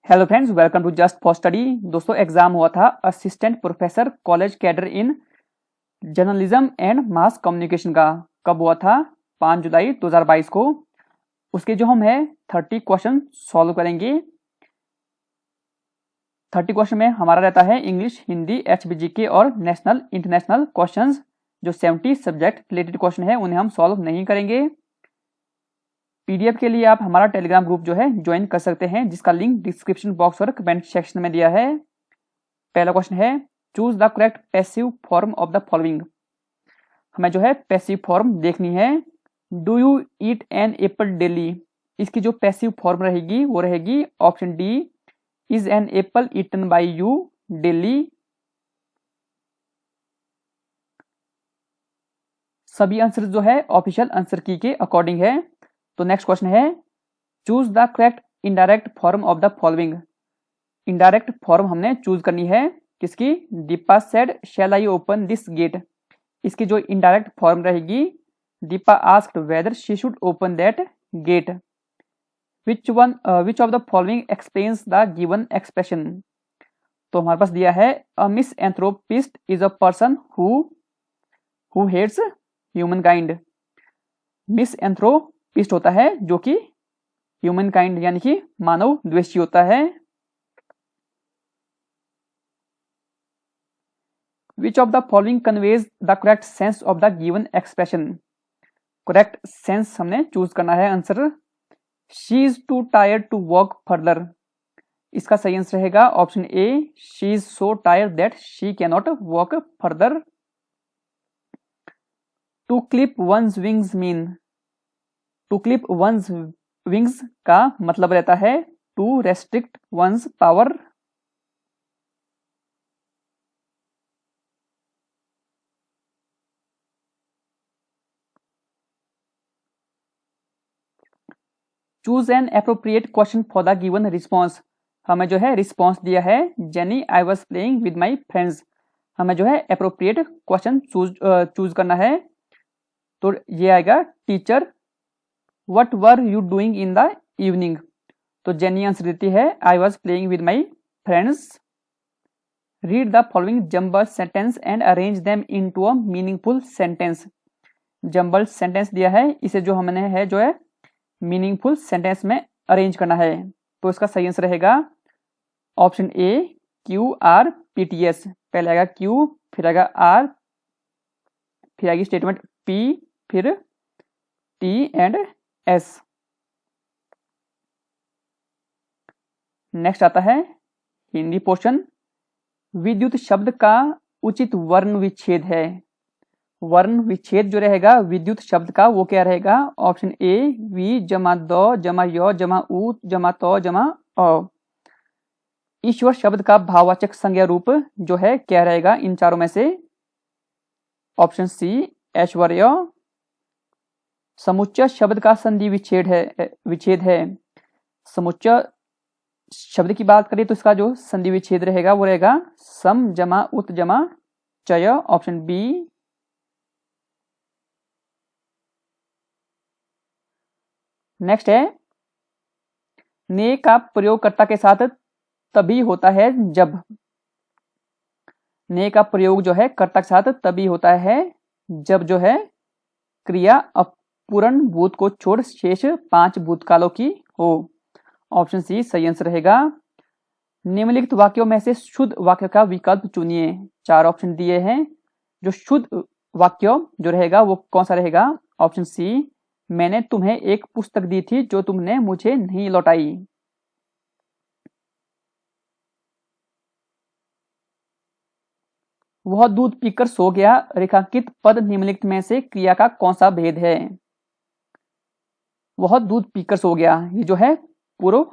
Hello friends, welcome to just for study. दोस्तों, exam हुआ था assistant professor college cadre in journalism and mass communication का। कब हुआ था? 5 जुलाई 2022 को। उसके जो हम है 30 क्वेश्चन सॉल्व करेंगे। 30 क्वेश्चन में हमारा रहता है इंग्लिश, हिंदी, HBGK और नेशनल इंटरनेशनल क्वेश्चंस। जो 70 सब्जेक्ट रिलेटेड क्वेश्चन है उन्हें हम सॉल्व नहीं करेंगे। PDF के लिए आप हमारा टेलीग्राम ग्रुप जो है ज्वाइन कर सकते हैं, जिसका लिंक डिस्क्रिप्शन बॉक्स और कमेंट सेक्शन में दिया है। पहला क्वेश्चन है, choose the correct passive form of the following. हमें जो है पैसिव फॉर्म देखनी है। Do you eat an apple daily. इसकी जो पैसिव फॉर्म रहेगी वो रहेगी option D, is an apple eaten by you daily. सभी आंसर जो है ऑफिशियल आंसर की के अकॉर्डिंग है। तो नेक्स्ट क्वेश्चन है, choose the correct indirect form of the following. Indirect form हमने चूज करनी है किसकी? Deepa said shall I open this gate. इसकी जो इनडायरेक्ट फॉर्म रहेगी, Deepa asked whether she should open that gate. Which of the following explains the given expression. तो हमारे पास दिया है, a misanthropist is a person who hates human kind. Misanthropist होता है जो कि ह्यूमन काइंड यानी कि मानव द्वेषी होता है। Which of the following conveys the correct sense of the given expression. Correct sense हमने चूज करना है answer. She is too tired to walk further. इसका सही आंसर रहेगा option A, she is so tired that she can not walk further. To clip one's wings mean. To clip one's wings का मतलब रहता है to restrict one's power. Choose an appropriate question for the given response. हमें जो है response दिया है, jenny I was playing with my friends. हमें जो है एप्रोप्रिएट क्वेश्चन चूज करना है। तो ये आएगा, teacher what were you doing in the evening. तो जेनी आंसर देती है, I was playing with my friends. Read the following jumble sentence and arrange them into a meaningful sentence. Jumble sentence दिया है, इसे जो हमने है जो है मीनिंगफुल सेंटेंस में अरेंज करना है। तो इसका सही आंसर रहेगा ऑप्शन ए, QRPTS। पहले आएगा Q, फिर आएगा R, फिर आएगी स्टेटमेंट P, फिर T एंड S। नेक्स्ट आता है हिंदी पोर्शन। विद्युत शब्द का उचित वर्ण विच्छेद है। वर्ण विच्छेद जो रहेगा विद्युत शब्द का वो क्या रहेगा? ऑप्शन ए, वी जमा द जमा य जमा उ जमा त जमा अ। ईश्वर शब्द का भाववाचक संज्ञा रूप जो है क्या रहेगा इन चारों में से? ऑप्शन सी, ऐश्वर्य। समुच्चय शब्द का संधि विच्छेद है। समुच्चय शब्द की बात करें तो इसका जो संधि विच्छेद रहेगा वो रहेगा सम जमा उत जमा चय, ऑप्शन बी। नेक्स्ट है, ने का प्रयोगकर्ता के साथ तभी होता है जब। ने का प्रयोग जो है कर्ता के साथ तभी होता है जब जो है क्रिया अपूर्ण भूत को छोड़ शेष 5 भूतकालों की हो। ऑप्शन सी सही आंसर रहेगा। निम्नलिखित वाक्यों में से शुद्ध वाक्य का विकल्प चुनिए। 4 ऑप्शन दिए हैं। जो शुद्ध वाक्य जो रहेगा वो कौन सा रहेगा? ऑप्शन सी, मैंने तुम्हें एक पुस्तक दी थी जो तुमने मुझे नहीं लौटाई। वह दूध पीकर सो गया। रेखांकित पद निम्नलिखित में से क्रिया का कौन सा भेद है? वह दूध पीकर सो गया, ये जो है पूर्व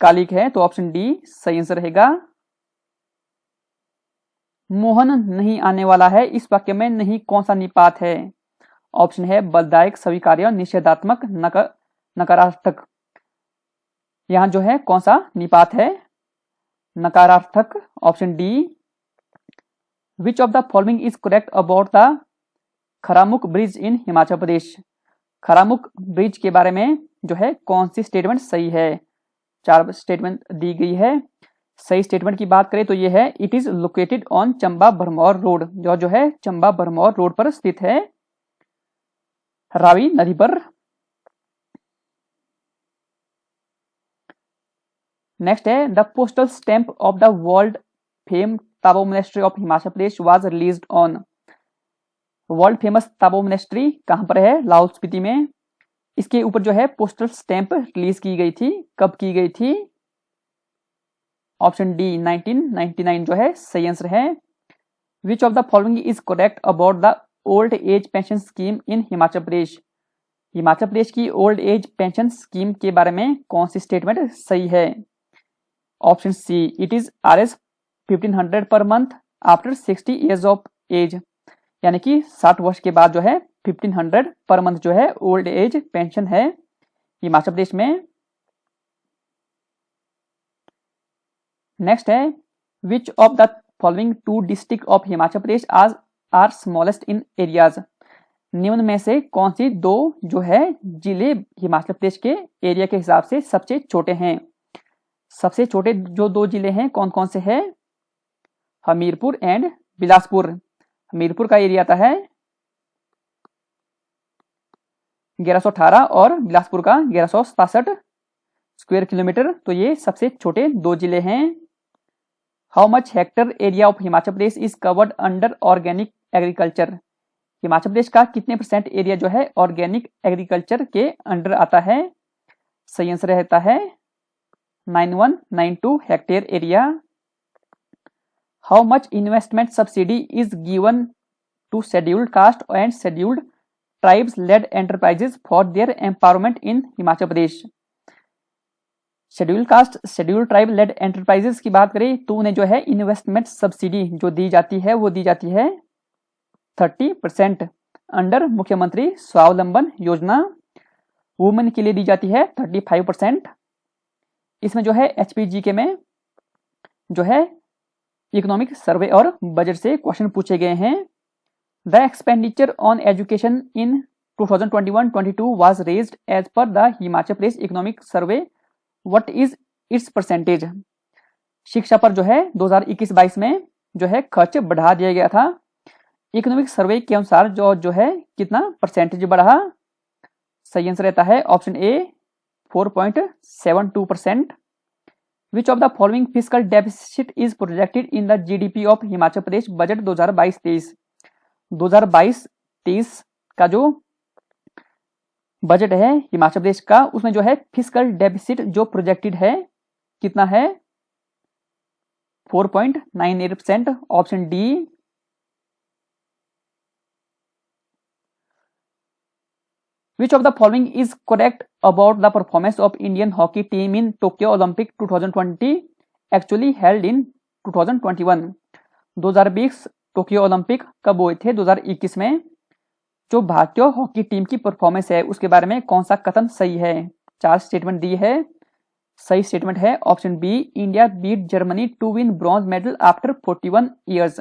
कालिक है, तो ऑप्शन डी सही आंसर रहेगा। मोहन नहीं आने वाला है, इस वाक्य में नहीं कौन सा निपात है? ऑप्शन है बलदायक, स्वीकार्य, निषेधात्मक, नकारार्थक। यहां जो है कौन सा निपात है? नकारार्थक, option D. Which of the following is correct about the Kharamukh bridge in Himachal Pradesh. Kharamukh bridge के बारे में जो है कौन सी स्टेटमेंट सही है? 4 स्टेटमेंट दी गई है। सही स्टेटमेंट की बात करें तो ये है it is located on Chamba Bharmour road, जो है चंबा भरमौर रोड पर स्थित है, रावी नदी पर। नेक्स्ट है the postal stamp of the world fame Tabo monastery of Himachal Pradesh was released on. World famous Tabo monastery कहां पर है? लाहौल स्पीति में। इसके ऊपर जो है पोस्टल स्टैंप रिलीज की गई थी, कब की गई थी? ऑप्शन डी 1999 जो है सही आंसर है। Which of the following is correct about the old age pension scheme in Himachal Pradesh? Himachal Pradesh की ओल्ड एज पेंशन स्कीम के बारे में कौन सी स्टेटमेंट सही है? Option C it is RS 1500 per month after 60 years of age, यानी कि 60 वर्ष के बाद जो है 1500 पर मंथ जो है ओल्ड एज पेंशन है हिमाचल प्रदेश में। नेक्स्ट है which of the following 2 district of Himachal Pradesh आज आर स्मॉलेस्ट इन एरियाज? निम्न में से कौन सी 2 जो है जिले हिमाचल प्रदेश के एरिया के हिसाब से सबसे छोटे हैं? सबसे छोटे जो 2 जिले हैं कौन कौन से हैं? हमीरपुर एंड बिलासपुर। हमीरपुर का एरिया आता है 1118 और बिलासपुर का 1167 स्क्वायर किलोमीटर, तो ये सबसे छोटे 2 जिले हैं। How much hectare area of Himachal Pradesh is covered under organic agriculture? Himachal Pradesh का कितने % एरिया जो है ऑर्गेनिक एग्रीकल्चर के अंडर आता है? सही आंसर रहता है 9192 hectare area. How much investment subsidy is given to scheduled caste and scheduled tribes led enterprises for their empowerment in Himachal Pradesh? Scheduled caste scheduled tribe led enterprises की बात करें तो उन्हें जो है इन्वेस्टमेंट सब्सिडी जो दी जाती है वो दी जाती है 30% अंडर मुख्यमंत्री स्वावलंबन योजना। वुमेन के लिए दी जाती है 35%। इसमें जो है HPGK में जो है इकोनॉमिक सर्वे और बजट से क्वेश्चन पूछे गए हैं। The expenditure on education in 2021-22 was raised as per the Himachal Pradesh economic survey, what is its percentage? शिक्षा पर जो है 2021-22 में जो है खर्च बढ़ा दिया गया था। इकोनॉमिक सर्वे के अनुसार जो है कितना परसेंटेज बढ़ा? सही आंसर रहता है option A 4.72%। Which of the following fiscal deficit is projected in the GDP of Himachal Pradesh budget 2022-23? 2022-23 का जो बजट है हिमाचल प्रदेश का उसमें जो है फिस्कल डेफिसिट जो प्रोजेक्टेड है कितना है? 4.98%, option D. Which of the following is correct about the performance of Indian hockey team in Tokyo Olympic 2020 actually held in 2021? 2020 Tokyo Olympic कब हुए थे? 2021 में। जो भारतीय हॉकी टीम की परफॉर्मेंस है उसके बारे में कौन सा कथन सही है? 4 स्टेटमेंट दी है। सही स्टेटमेंट है option B India beat Germany to win bronze medal after 41 years.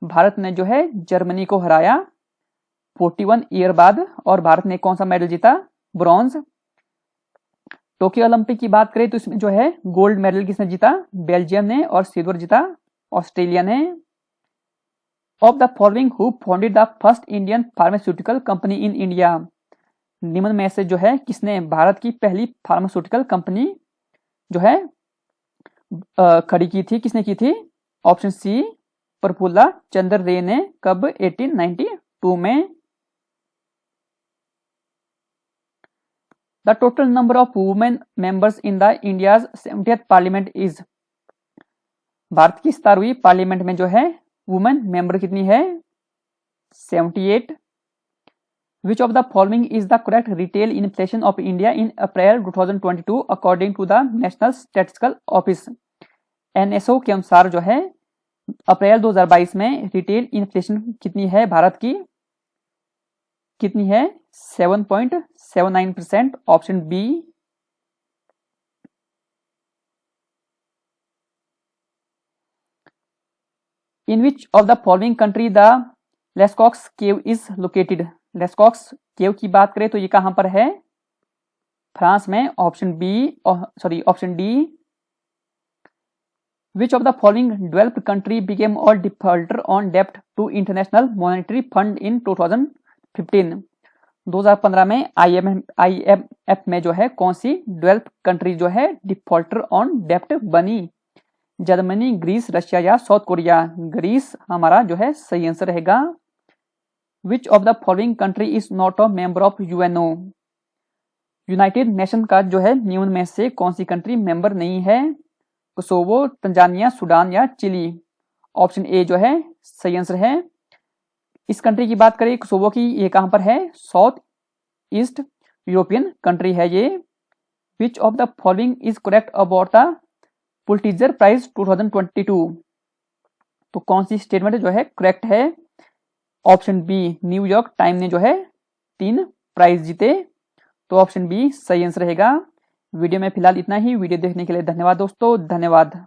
Bharat ने जो है जर्मनी को हराया 41 ईयर बाद और भारत ने कौन सा मेडल जीता? ब्रॉन्ज। टोक्यो ओलंपिक की बात करें तो इसमें जो है गोल्ड मेडल किसने जीता? बेल्जियम ने, और सिल्वर जीता ऑस्ट्रेलिया ने। Of the following who founded the first Indian pharmaceutical company in India? निम्न में से जो है किसने भारत की पहली फार्मास्यूटिकल कंपनी जो है खड़ी की थी? किसने की थी? ऑप्शन सी प्रफुल्ला चंद्र रे ने। कब? 1892 में। The total number of women members in the India's 70th Parliament is? Bharat की 17वीं पार्लियामेंट में जो है वुमेन मेंबर कितनी है? 78। Which of the following is the correct retail inflation of India in April 2022 according to the National Statistical Office? NSO के अनुसार जो है अप्रैल 2022 में रिटेल इन्फ्लेशन कितनी है भारत की? कितनी है? 7.79%, option B. In which of the following country the Lascaux cave is located? Lascaux cave की बात करें तो ये कहां पर है? फ्रांस में option D. Which of the following developed country became और डिफॉल्टर ऑन डेप्ट to International Monetary Fund in 2015? 2015 में IMF में जो है कौन सी डेवलप्ड कंट्री जो है डिफॉल्टर ऑन डेप्ट बनी? जर्मनी, ग्रीस, रशिया या साउथ कोरिया? ग्रीस हमारा जो है सही आंसर रहेगा। विच of the following country is not a member of UNO? United nation का जो है निम्न में से कौन सी कंट्री मेंबर नहीं है? कोसोवो, तंजानिया, सूडान या चिली? ऑप्शन ए जो है सही आंसर है। इस कंट्री की बात करें कोसोवो की, ये कहां पर है? साउथ ईस्ट यूरोपियन कंट्री है ये। Which of the following is correct about the Pulitzer prize 2022? तो कौन सी स्टेटमेंट जो है करेक्ट है? ऑप्शन बी, न्यूयॉर्क टाइम ने जो है 3 प्राइज जीते, तो ऑप्शन बी सही आंसर रहेगा। वीडियो में फिलहाल इतना ही। वीडियो देखने के लिए धन्यवाद दोस्तों, धन्यवाद।